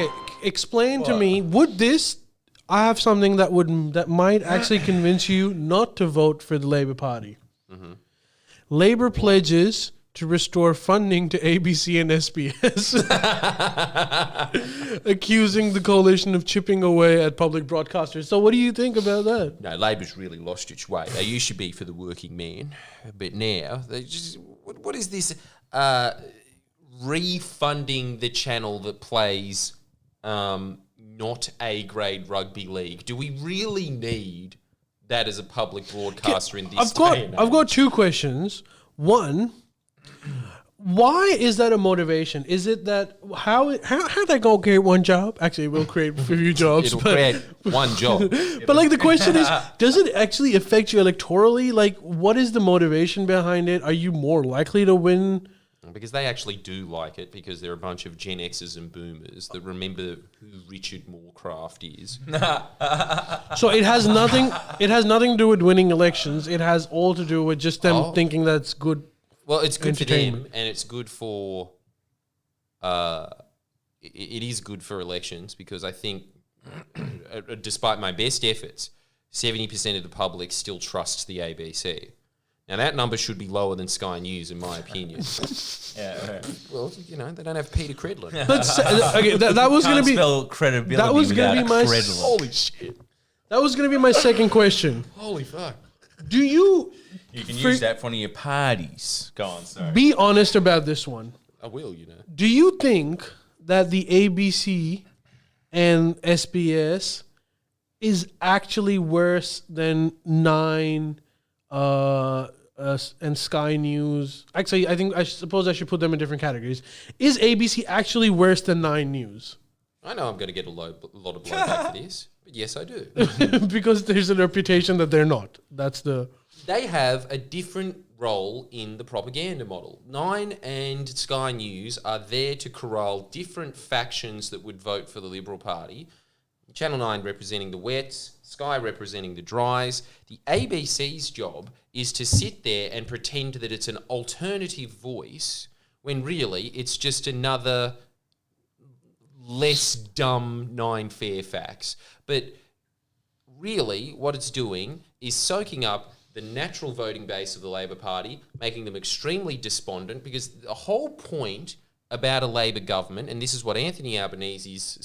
Okay, explain to me, would this... I have something that might actually convince you not to vote for the Labour Party. Mm-hmm. Labour pledges to restore funding to ABC and SBS, accusing the coalition of chipping away at public broadcasters. So what do you think about that? No, Labor's really lost its way. They used to be for the working man, but now they just... What is this refunding the channel that plays... not A-grade rugby league? Do we really need that as a public broadcaster in this day and age? I've got two questions. One, why is that a motivation? Is it that how they gonna create one job? Actually, it will create a few jobs. It'll create one job. But like the question is, does it actually affect you electorally? Like, what is the motivation behind it? Are you more likely to win? Because they actually do like it, because they're a bunch of Gen Xers and Boomers that remember who Richard Morecraft is. So it has nothing. It has nothing to do with winning elections. It has all to do with just them thinking that's good. Well, it's good for them, and it's good for. It is good for elections, because I think, despite my best efforts, 70% of the public still trusts the ABC. Now, that number should be lower than Sky News, in my opinion. Well, you know, they don't have Peter Credlin. Okay, that was going to be... spell credibility that was going to be my... Credlin. Holy shit. That was going to be my second question. Holy fuck. Do you... You can use that for one of your parties. Go on, sorry. Be honest about this one. I will, you know. Do you think that the ABC and SBS is actually worse than 9... and Sky News? Actually, I suppose I should put them in different categories. Is ABC actually worse than 9 News? I know I'm going to get a lot of blowback for this, but yes, I do. Because there's a reputation that they're not. That's the... They have a different role in the propaganda model. 9 and Sky News are there to corral different factions that would vote for the Liberal Party. Channel 9 representing the wets, Sky representing the dries. The ABC's job is to sit there and pretend that it's an alternative voice, when really it's just another less dumb 9 Fairfax. But really what it's doing is soaking up the natural voting base of the Labor Party, making them extremely despondent, because the whole point about a Labor government, and this is what Anthony Albanese's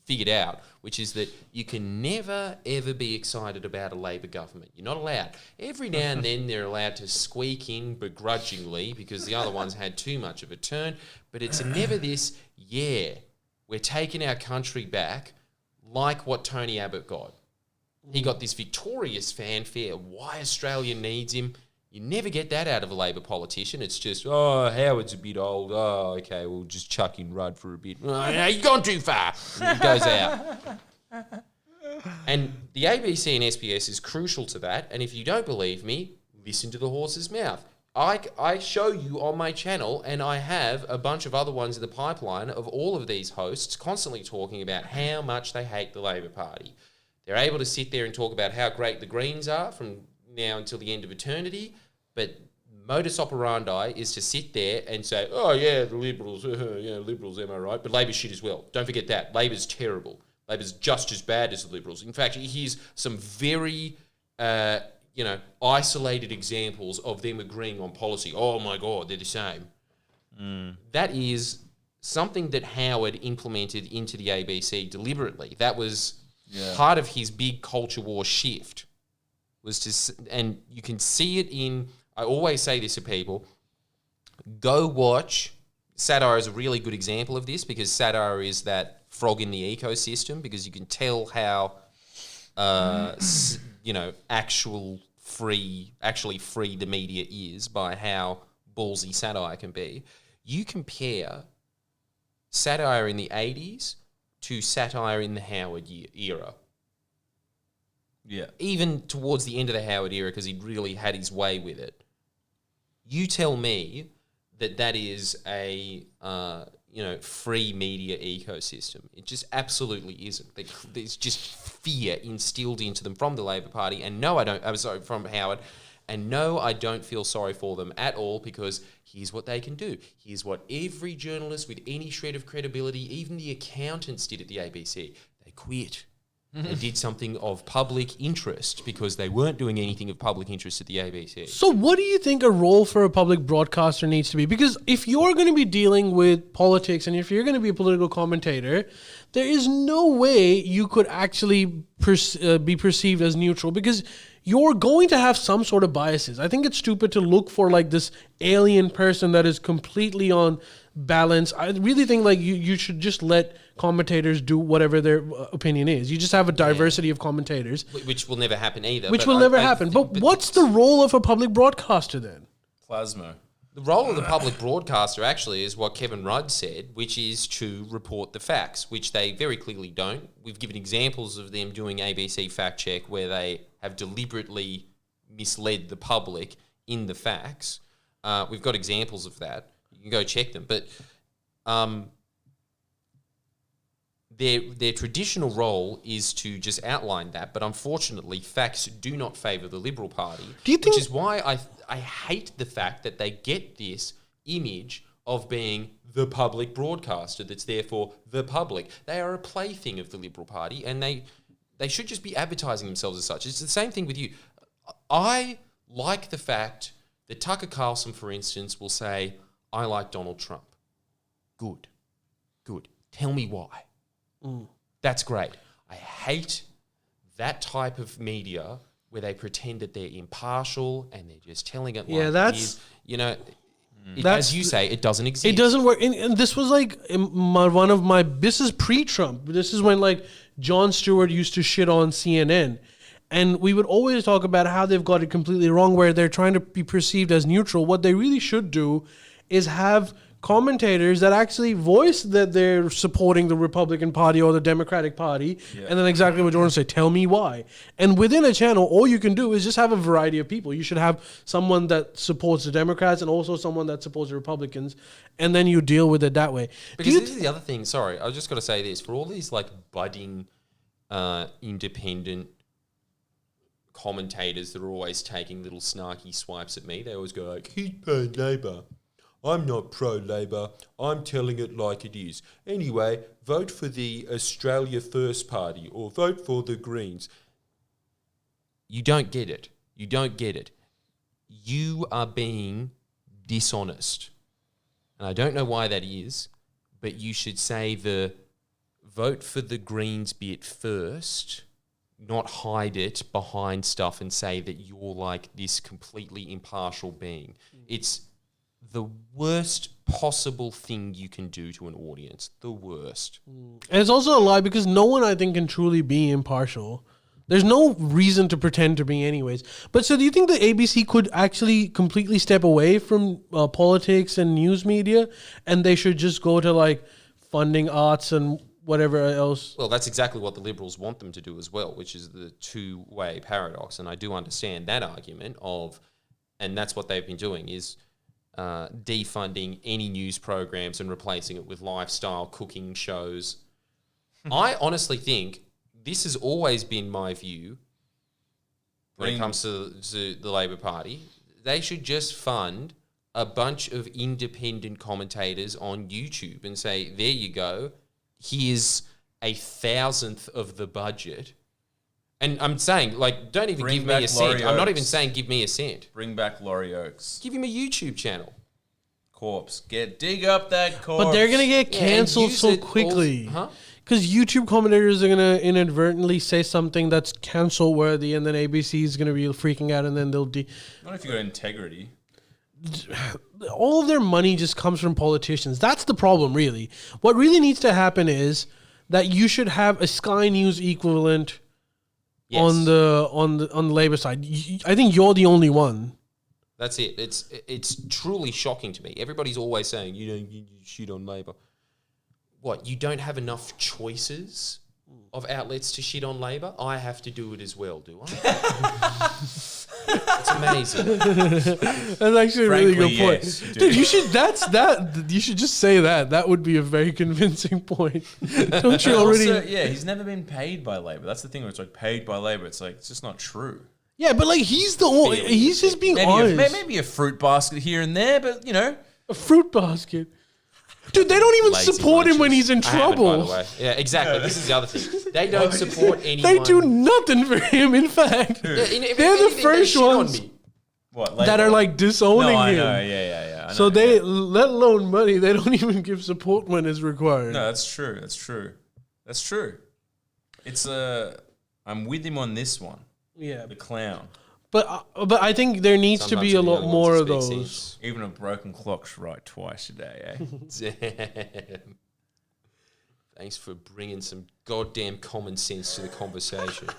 figured out, which is that you can never, ever be excited about a Labor government. You're not allowed. Every now and then they're allowed to squeak in begrudgingly because the other ones had too much of a turn, but it's never this, we're taking our country back, like what Tony Abbott got. He got this victorious fanfare, why Australia needs him. You never get that out of a Labor politician. It's just, Howard's a bit old. Oh, okay, we'll just chuck in Rudd for a bit. Oh, no, you've gone too far. And he goes out. And the ABC and SBS is crucial to that. And if you don't believe me, listen to the horse's mouth. I show you on my channel, and I have a bunch of other ones in the pipeline of all of these hosts constantly talking about how much they hate the Labor Party. They're able to sit there and talk about how great the Greens are from now until the end of eternity, but modus operandi is to sit there and say, oh yeah, the Liberals, Liberals, am I right? But Labor's shit as well. Don't forget that. Labor's terrible. Labor's just as bad as the Liberals. In fact, here's some very, isolated examples of them agreeing on policy. Oh my God, they're the same. That is something that Howard implemented into the ABC deliberately. That was part of his big culture war shift. And you can see it in, I always say this to people, go watch, Satire is a really good example of this, because Satire is that frog in the ecosystem, because you can tell how, actually free the media is by how ballsy Satire can be. You compare Satire in the 80s to Satire in the Howard era. Yeah. Even towards the end of the Howard era, because he'd really had his way with it. You tell me that is a free media ecosystem. It just absolutely isn't. There's just fear instilled into them from the Labor Party, and from Howard, And no, I don't feel sorry for them at all, because here's what they can do. Here's what every journalist with any shred of credibility, even the accountants, did at the ABC. They quit. They did something of public interest because they weren't doing anything of public interest at the ABC. So what do you think a role for a public broadcaster needs to be? Because if you're going to be dealing with politics and if you're going to be a political commentator, there is no way you could actually be perceived as neutral, because you're going to have some sort of biases. I think it's stupid to look for like this alien person that is completely on balance. I really think like you should just let commentators do whatever their opinion is. You just have a diversity of commentators. Which will never happen either. Which will never happen. But what's the role of a public broadcaster then? Plasmo. The role of the public broadcaster actually is what Kevin Rudd said, which is to report the facts, which they very clearly don't. We've given examples of them doing ABC Fact Check where they have deliberately misled the public in the facts. We've got examples of that. You can go check them. But their traditional role is to just outline that. But unfortunately, facts do not favour the Liberal Party, which is why I hate the fact that they get this image of being the public broadcaster that's there for the public. They are a plaything of the Liberal Party, and they should just be advertising themselves as such. It's the same thing with you. I like the fact that Tucker Carlson, for instance, will say, I like Donald Trump. Good. Tell me why. That's great. I hate that type of media where they pretend that they're impartial and they're just telling it like it is. You know, as you say, it doesn't exist. It doesn't work. And this was like this is pre-Trump. This is when like Jon Stewart used to shit on CNN. And we would always talk about how they've got it completely wrong, where they're trying to be perceived as neutral. What they really should do is have commentators that actually voice that they're supporting the Republican Party or the Democratic Party, and then exactly what Jordan said, tell me why. And within a channel, all you can do is just have a variety of people. You should have someone that supports the Democrats and also someone that supports the Republicans, and then you deal with it that way. Because this is the other thing, sorry, I just got to say this, for all these like budding independent commentators that are always taking little snarky swipes at me, they always go like, he's pro-Labor. I'm not pro-Labor. I'm telling it like it is. Anyway, vote for the Australia First Party or vote for the Greens. You don't get it. You are being dishonest. And I don't know why that is, but you should say the vote for the Greens bit first, not hide it behind stuff and say that you're like this completely impartial being. It's the worst possible thing you can do to an audience. The worst. And it's also a lie because no one, I think, can truly be impartial. There's no reason to pretend to be anyways. But so do you think the ABC could actually completely step away from politics and news media, and they should just go to like funding arts and whatever else? Well, that's exactly what the Liberals want them to do as well, which is the two-way paradox. And I do understand that argument of, and that's what they've been doing, is defunding any news programs and replacing it with lifestyle cooking shows. I honestly think this has always been my view when it comes to the Labor Party. They should just fund a bunch of independent commentators on YouTube and say, there you go, here's 1,000th of the budget. And I'm saying, like, don't even give me a cent. I'm not even saying give me a cent. Bring back Laurie Oakes. Give him a YouTube channel. Corpse. Dig up that corpse. But they're going to get canceled so quickly. Because YouTube commentators are going to inadvertently say something that's cancel worthy, and then ABC is going to be freaking out, and then they'll... Not if you got integrity. All of their money just comes from politicians. That's the problem, really. What really needs to happen is that you should have a Sky News equivalent on the Labor side. I think you're the only one. That's it. It's truly shocking to me. Everybody's always saying, you shit on Labor. What, you don't have enough choices of outlets to shit on Labor? I have to do it as well, do I? It's amazing. That's actually a really good point. Yes, dude, you should just say that. That would be a very convincing point. Don't you already... Also, he's never been paid by Labor. That's the thing where it's like paid by Labor. It's like, it's just not true. Yeah, but like he's the only. He's just being honest. Maybe a fruit basket here and there, but A fruit basket. Dude, they don't even Lazy support him when he's in I haven't, trouble. by the way. Yeah, exactly. This is the other thing. They don't support anyone. They do nothing for him. In fact, Yeah, they're the first ones what that are like disowning No, I him. know. Yeah. I know, So they, let alone money, they don't even give support when it's required. No, that's true. That's true. It's I'm with him on this one. Yeah, The clown. but I think there needs to be a lot more of those. Even a broken clock's right twice a day, eh? Damn. Thanks for bringing some goddamn common sense to the conversation.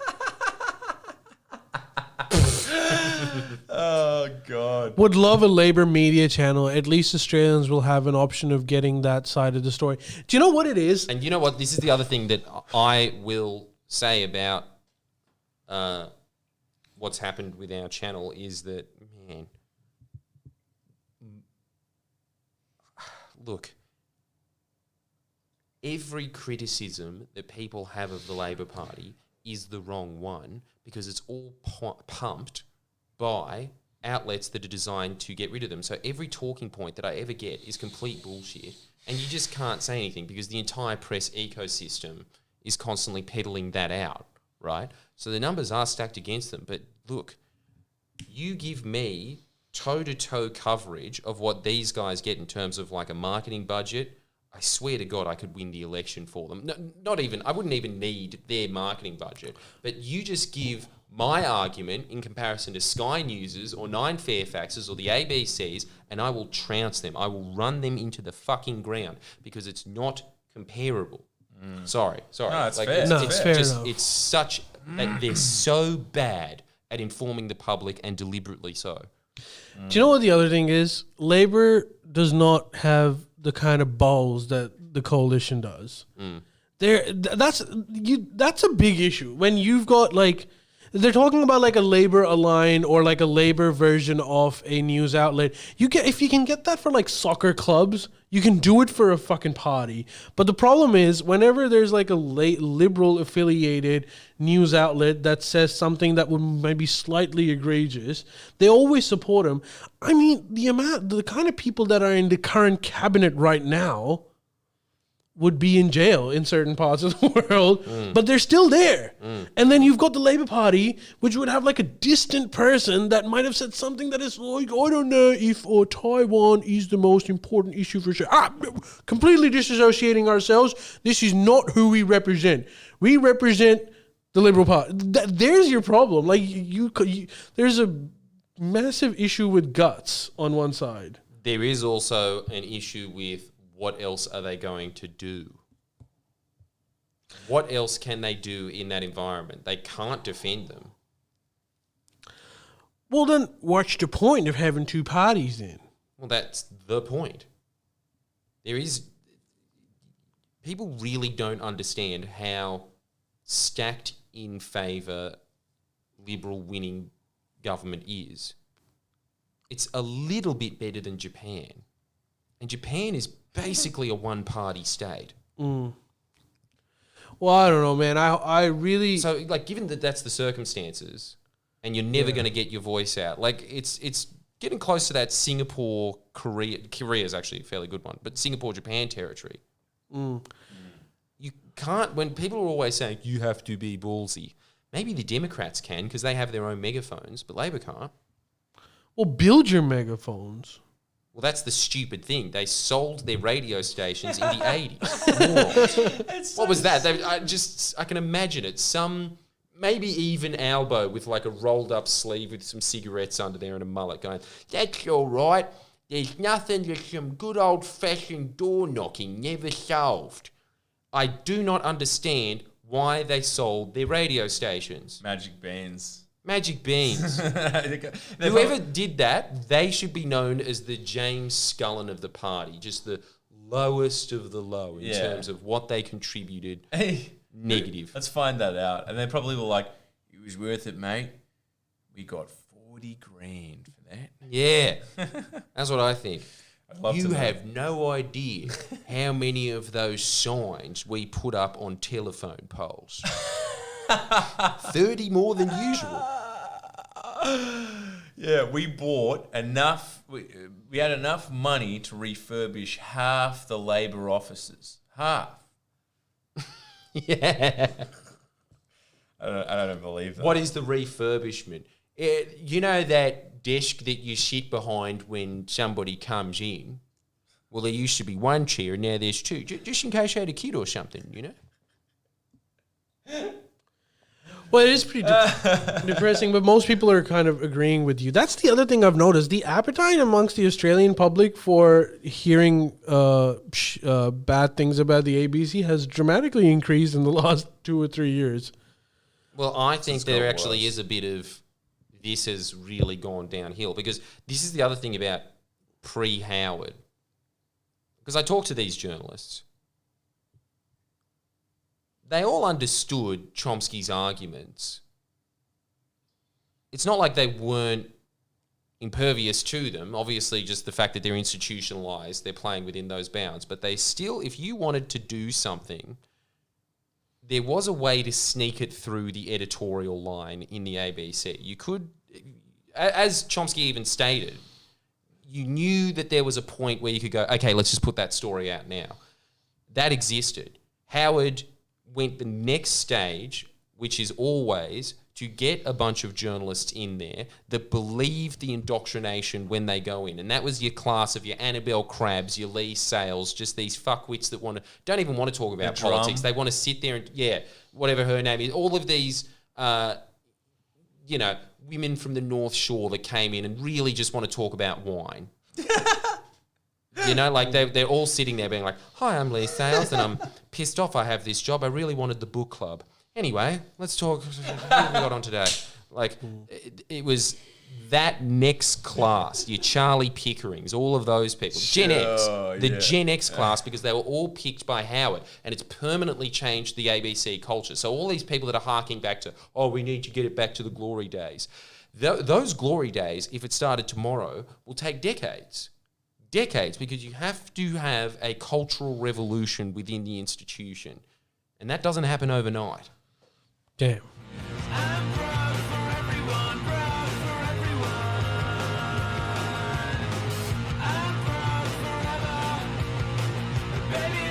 Oh, God. Would love a Labour media channel. At least Australians will have an option of getting that side of the story. Do you know what it is? And you know what? This is the other thing that I will say about what's happened with our channel is that, man, look, every criticism that people have of the Labor Party is the wrong one because it's all pumped by outlets that are designed to get rid of them. So every talking point that I ever get is complete bullshit, and you just can't say anything because the entire press ecosystem is constantly peddling that out, right? So the numbers are stacked against them. But look, you give me toe-to-toe coverage of what these guys get in terms of like a marketing budget, I swear to God I could win the election for them. No, not even, I wouldn't even need their marketing budget. But you just give my argument in comparison to Sky News's or 9 Fairfax's or the ABC's, and I will trounce them. I will run them into the fucking ground because it's not comparable. Sorry. No, it's fair. It's fair enough. It's such that they're so bad at informing the public and deliberately so. Do you know what the other thing is? Labour does not have the kind of balls that the coalition does. That's a big issue. When you've got like, they're talking about like a Labour Align or like a Labour version of a news outlet. If you can get that for like soccer clubs, you can do it for a fucking party. But the problem is, whenever there's like a liberal affiliated news outlet that says something that would maybe slightly egregious, they always support him. I mean, the kind of people that are in the current cabinet right now would be in jail in certain parts of the world, but they're still there. And then you've got the Labour Party, which would have like a distant person that might have said something that is like, I don't know if Taiwan is the most important issue for sure. Completely disassociating ourselves. This is not who we represent. We represent the Liberal Party. There's your problem. Like there's a massive issue with guts on one side. There is also an issue with what else are they going to do? What else can they do in that environment? They can't defend them. Well, then what's the point of having two parties then? Well, that's the point. People really don't understand how stacked in favour Liberal winning government is. It's a little bit better than Japan. And Japan is basically a one-party state. Well, I don't know, man. I really... So, like, given that that's the circumstances, and you're never going to get your voice out, like, it's getting close to that Korea is actually a fairly good one, but Singapore-Japan territory. You can't... When people are always saying, you have to be ballsy, maybe the Democrats can because they have their own megaphones, but Labor can't. Well, build your megaphones. Well, that's the stupid thing. They sold their radio stations in the 80s. What was that? I can imagine it. Some, maybe even Albo with like a rolled up sleeve with some cigarettes under there and a mullet going, that's all right. There's nothing that some good old fashioned door knocking never solved. I do not understand why they sold their radio stations. Magic beans. Magic beans. Whoever did that, they should be known as the James Scullin of the party, just the lowest of the low in terms of what they contributed. Negative. Let's find that out. And they probably were like, it was worth it, mate. We got 40 grand for that. Yeah, that's what I think. You to have no idea how many of those signs we put up on telephone poles. 30 more than usual. Yeah, we bought enough. We had enough money to refurbish half the Labor offices. Half. Yeah. I don't believe that. What is the refurbishment? You know that desk that you sit behind when somebody comes in? Well, there used to be one chair, and now there's two, just in case you had a kid or something, you know? Well, it is pretty depressing, but most people are kind of agreeing with you. That's the other thing I've noticed. The appetite amongst the Australian public for hearing bad things about the ABC has dramatically increased in the last 2 or 3 years. Well, I think there got actually worse. is a bit of this has really gone downhill, because this is the other thing about pre-Howard. Because I talked to these journalists. They all understood Chomsky's arguments. It's not like they weren't impervious to them. Obviously, just the fact that they're institutionalized, they're playing within those bounds. But they still, if you wanted to do something, there was a way to sneak it through the editorial line in the ABC. You could, as Chomsky even stated, you knew that there was a point where you could go, okay, let's just put that story out now. That existed. Howard went the next stage, which is always to get a bunch of journalists in there that believe the indoctrination when they go in. And that was your class of your Annabelle Crabbs, your Lee Sales, just these fuckwits that don't even want to talk about politics. They want to sit there and, whatever her name is, all of these, women from the North Shore that came in and really just want to talk about wine. They're all sitting there being like, hi, I'm Lee Sales and I'm pissed off I have this job. I really wanted the book club. Anyway, let's talk. What have we got on today? It was that next class, your Charlie Pickerings, all of those people. Gen X, Gen X class, because they were all picked by Howard, and it's permanently changed the ABC culture. So all these people that are harking back to, we need to get it back to the glory days. Those glory days, if it started tomorrow, will take decades. Because you have to have a cultural revolution within the institution. And that doesn't happen overnight. Damn. I'm proud for everyone, proud for everyone. I'm proud forever. Baby,